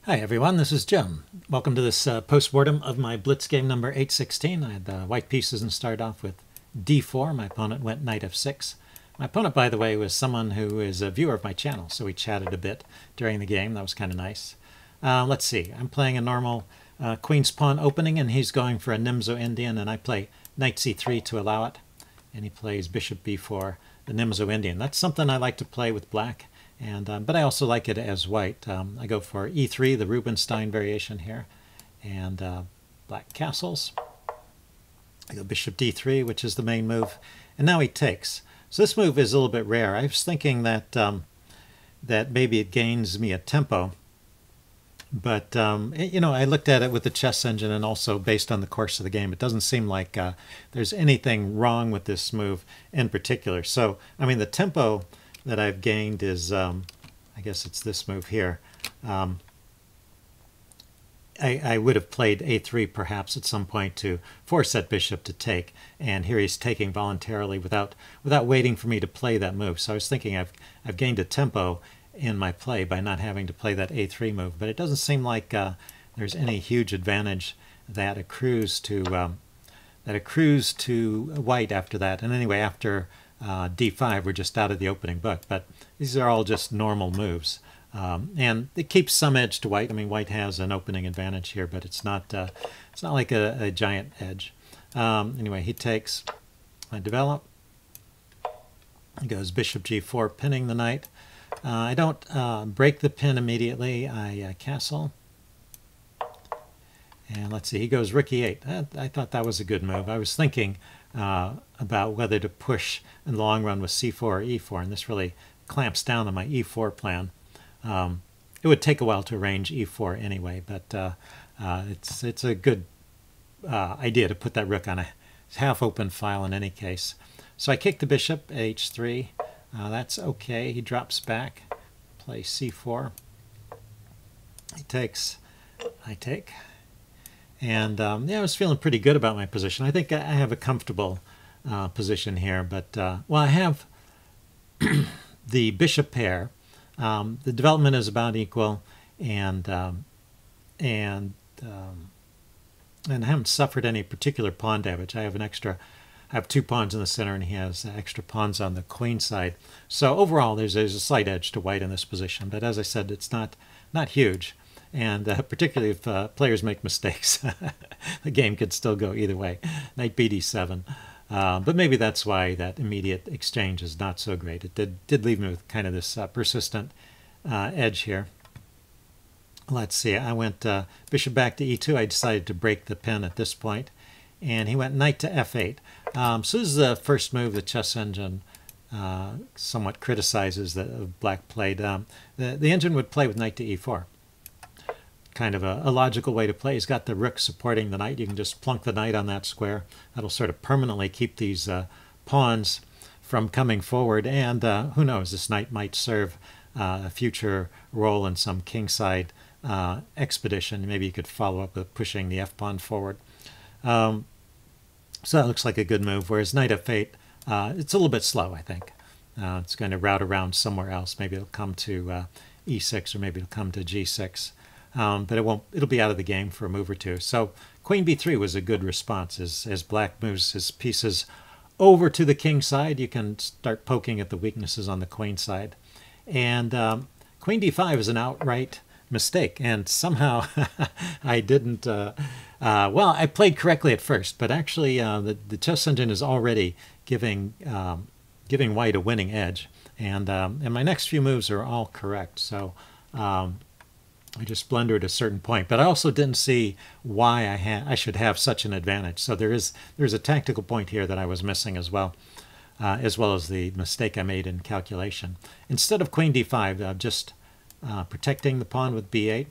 Hi everyone, this is Jim. Welcome to this post-mortem of my Blitz game number 816. I had the white pieces and started off with d4. My opponent went knight f6. My opponent, by the way, was someone who is a viewer of my channel, so we chatted a bit during the game. That was kind of nice. Let's see, I'm playing a normal queen's pawn opening, and he's going for a Nimzo-Indian, and I play knight c3 to allow it. And he plays bishop b4, the Nimzo-Indian. That's something I like to play with black. But I also like it as white. I go for e3, the Rubinstein variation here, and black castles. I go bishop d3, which is the main move, and now he takes. So this move is a little bit rare. I was thinking that that maybe it gains me a tempo, but you know, I looked at it with the chess engine and also based on the course of the game. It doesn't seem like there's anything wrong with this move in particular. So I mean, the tempo that I've gained is, I guess it's this move here. I would have played a3 perhaps at some point to force that bishop to take, and here he's taking voluntarily without waiting for me to play that move. So I was thinking I've gained a tempo in my play by not having to play that a3 move, but it doesn't seem like there's any huge advantage that accrues to white after that. And anyway, after d5, we're just out of the opening book, but these are all just normal moves, and it keeps some edge to white. I mean, white has an opening advantage here, but it's not like a giant edge. Anyway, he takes. I develop. He goes bishop g4, pinning the knight. I don't break the pin immediately. I castle. And let's see, he goes rook e8. I thought that was a good move. I was thinking about whether to push in the long run with c4 or e4, and this really clamps down on my e4 plan. It would take a while to arrange e4 anyway, but it's a good idea to put that rook on a half-open file in any case. So I kick the bishop, h3. That's okay. He drops back, play c4. He takes, I take. And yeah, I was feeling pretty good about my position. I think I have a comfortable position here, but well, I have the bishop pair. The development is about equal, and I haven't suffered any particular pawn damage. I have two pawns in the center, and he has extra pawns on the queen side. So overall, there's a slight edge to white in this position. But as I said, it's not huge. And particularly if players make mistakes, the game could still go either way. Knight bd7. But maybe that's why that immediate exchange is not so great. It did leave me with kind of this persistent edge here. Let's see, I went bishop back to e2. I decided to break the pin at this point. And he went knight to f8. So this is the first move the chess engine somewhat criticizes that black played. The engine would play with knight to e4. Kind of a logical way to play. He's got the rook supporting the knight. You can just plunk the knight on that square. That'll sort of permanently keep these pawns from coming forward. And who knows, this knight might serve a future role in some kingside expedition. Maybe you could follow up with pushing the f-pawn forward. So that looks like a good move. Whereas knight f8, it's a little bit slow, I think. It's going to route around somewhere else. Maybe it'll come to e6, or maybe it'll come to g6. But it'll be out of the game for a move or two. So queen b3 was a good response. As black moves his pieces over to the king side, you can start poking at the weaknesses on the queen side. And queen d5 is an outright mistake. And somehow I didn't, well, I played correctly at first, but actually the chess engine is already giving white a winning edge. And my next few moves are all correct. So I just blundered at a certain point, but I also didn't see why I should have such an advantage. So there's a tactical point here that I was missing as well as the mistake I made in calculation. Instead of queen d5, just protecting the pawn with b8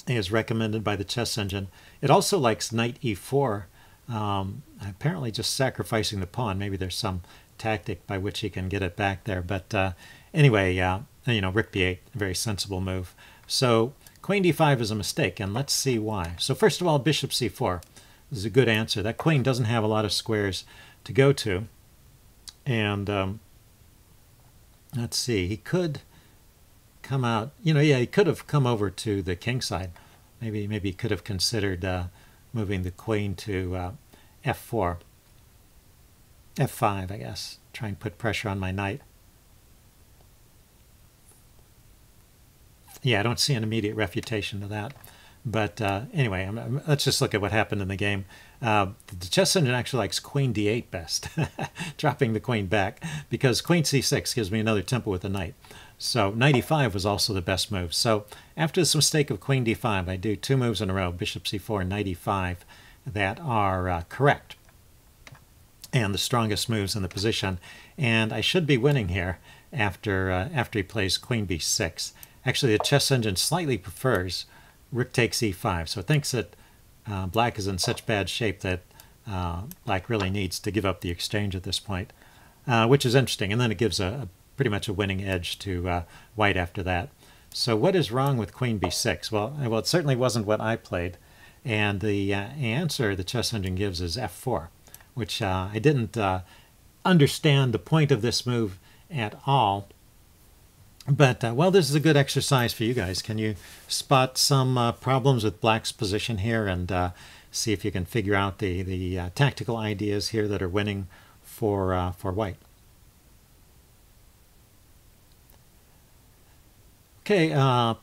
is recommended by the chess engine. It also likes knight e4, apparently just sacrificing the pawn. Maybe there's some tactic by which he can get it back there. But anyway, you know, rook b8, a very sensible move. So queen d5 is a mistake, and let's see why. So first of all, bishop c4 is a good answer. That queen doesn't have a lot of squares to go to. And let's see, he could come out, yeah, he could have come over to the king side. Maybe he could have considered moving the queen to f4, f5, I guess. Try and put pressure on my knight. Yeah, I don't see an immediate refutation to that. But anyway, let's just look at what happened in the game. The chess engine actually likes queen d8 best, dropping the queen back, because queen c6 gives me another tempo with the knight. So knight e5 was also the best move. So after this mistake of queen d5, I do 2 moves in a row, bishop c4 and knight e5, that are correct and the strongest moves in the position. And I should be winning here after he plays queen b6. Actually, the chess engine slightly prefers rook takes e5, so it thinks that black is in such bad shape that black really needs to give up the exchange at this point, which is interesting. And then it gives pretty much a winning edge to white after that. So what is wrong with queen b6? Well, it certainly wasn't what I played. And the answer the chess engine gives is f4, which I didn't understand the point of this move at all. But, well, this is a good exercise for you guys. Can you spot some problems with black's position here and see if you can figure out the tactical ideas here that are winning for white? Okay,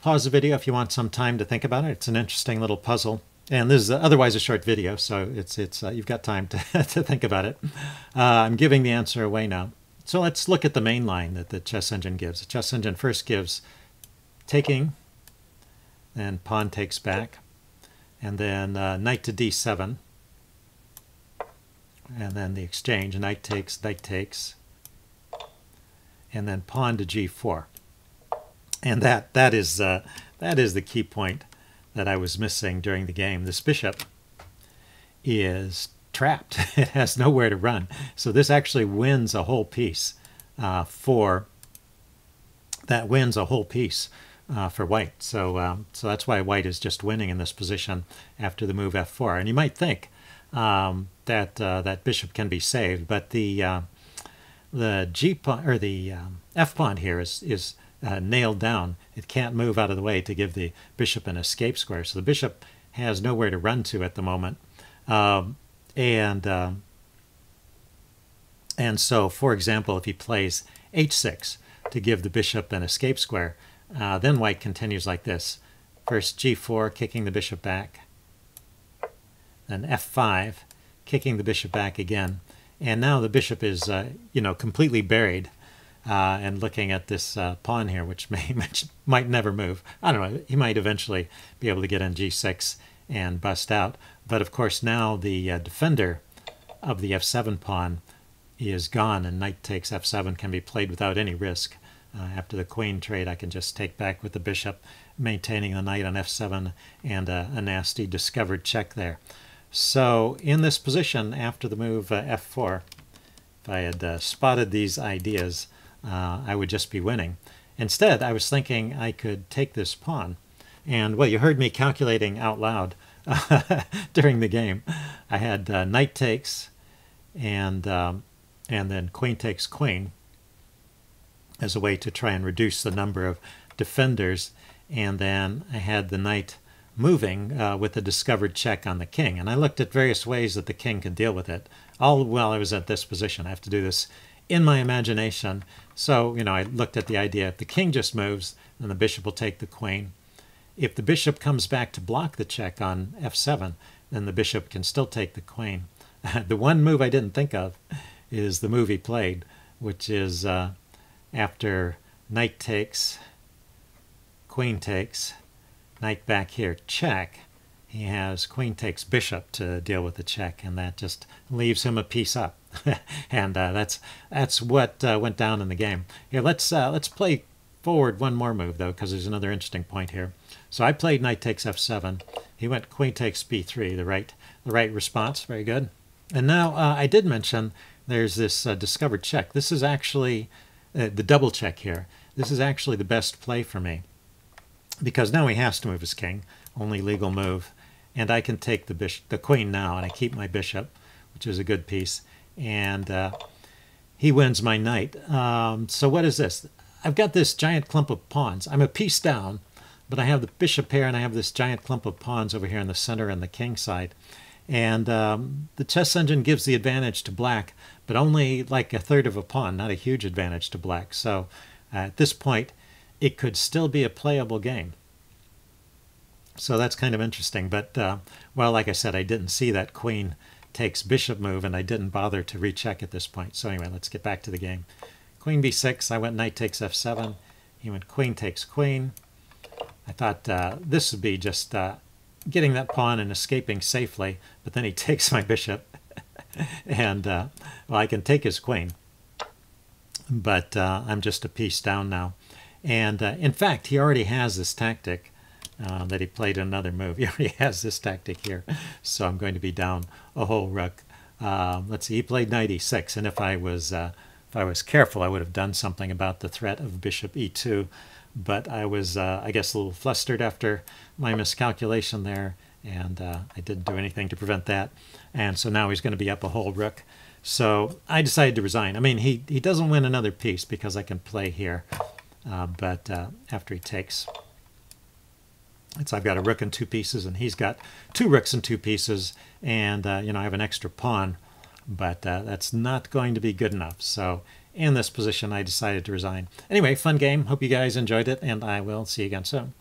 pause the video if you want some time to think about it. It's an interesting little puzzle. And this is otherwise a short video, so it's you've got time to, to think about it. I'm giving the answer away now. So let's look at the main line that the chess engine gives. The chess engine first gives taking, then pawn takes back, and then knight to d7, and then the exchange, knight takes, and then pawn to g4. And that is the key point that I was missing during the game. This bishop is trapped. It has nowhere to run. So this actually wins a whole piece for white. So that's why white is just winning in this position after the move f4. And you might think that bishop can be saved, but the g pawn or the f pawn here is nailed down. It can't move out of the way to give the bishop an escape square. So the bishop has nowhere to run to at the moment. And so, for example, if he plays h6 to give the bishop an escape square, then white continues like this. First g4, kicking the bishop back. Then f5, kicking the bishop back again. And now the bishop is, completely buried. And looking at this pawn here, which might never move. I don't know. He might eventually be able to get in g6 and bust out. But of course now the defender of the f7 pawn is gone, and knight takes f7 can be played without any risk. After the queen trade, I can just take back with the bishop, maintaining the knight on f7 and a nasty discovered check there. So in this position, after the move f4, if I had spotted these ideas, I would just be winning. Instead, I was thinking I could take this pawn. And, well, you heard me calculating out loud during the game. I had knight takes and then queen takes queen as a way to try and reduce the number of defenders. And then I had the knight moving with a discovered check on the king. And I looked at various ways that the king could deal with it, all while I was at this position. I have to do this in my imagination. So, I looked at the idea, if the king just moves, then the bishop will take the queen. If the bishop comes back to block the check on f7, then the bishop can still take the queen. The one move I didn't think of is the move he played, which is after knight takes, queen takes, knight back here, check, he has queen takes bishop to deal with the check, and that just leaves him a piece up. And that's what went down in the game. Here, let's play forward one more move, though, because there's another interesting point here. So I played knight takes f7. He went queen takes b3, the right response. Very good. And now I did mention there's this discovered check. This is actually the double check here. This is actually the best play for me, because now he has to move his king, only legal move, and I can take the queen now, and I keep my bishop, which is a good piece, and he wins my knight. So what is this? I've got this giant clump of pawns. I'm a piece down, but I have the bishop here, and I have this giant clump of pawns over here in the center and the king side. And the chess engine gives the advantage to black, but only like a third of a pawn, not a huge advantage to black. So at this point, it could still be a playable game. So that's kind of interesting. But, well, like I said, I didn't see that queen takes bishop move, and I didn't bother to recheck at this point. So anyway, let's get back to the game. Queen b6, I went knight takes f7. He went queen takes queen. I thought this would be just getting that pawn and escaping safely, but then he takes my bishop. And, well, I can take his queen, but I'm just a piece down now. And in fact, he already has this tactic that he played another move. He already has this tactic here, so I'm going to be down a whole rook. Let's see, he played knight e6, and if I was careful, I would have done something about the threat of bishop e2, but I was, I guess, a little flustered after my miscalculation there, and I didn't do anything to prevent that. And so now he's going to be up a whole rook. So I decided to resign. I mean, he doesn't win another piece because I can play here, but after he takes. So I've got a rook and 2 pieces, and he's got 2 rooks and 2 pieces, and you know, I have an extra pawn, but that's not going to be good enough. So in this position, I decided to resign. Anyway, fun game. Hope you guys enjoyed it, and I will see you again soon.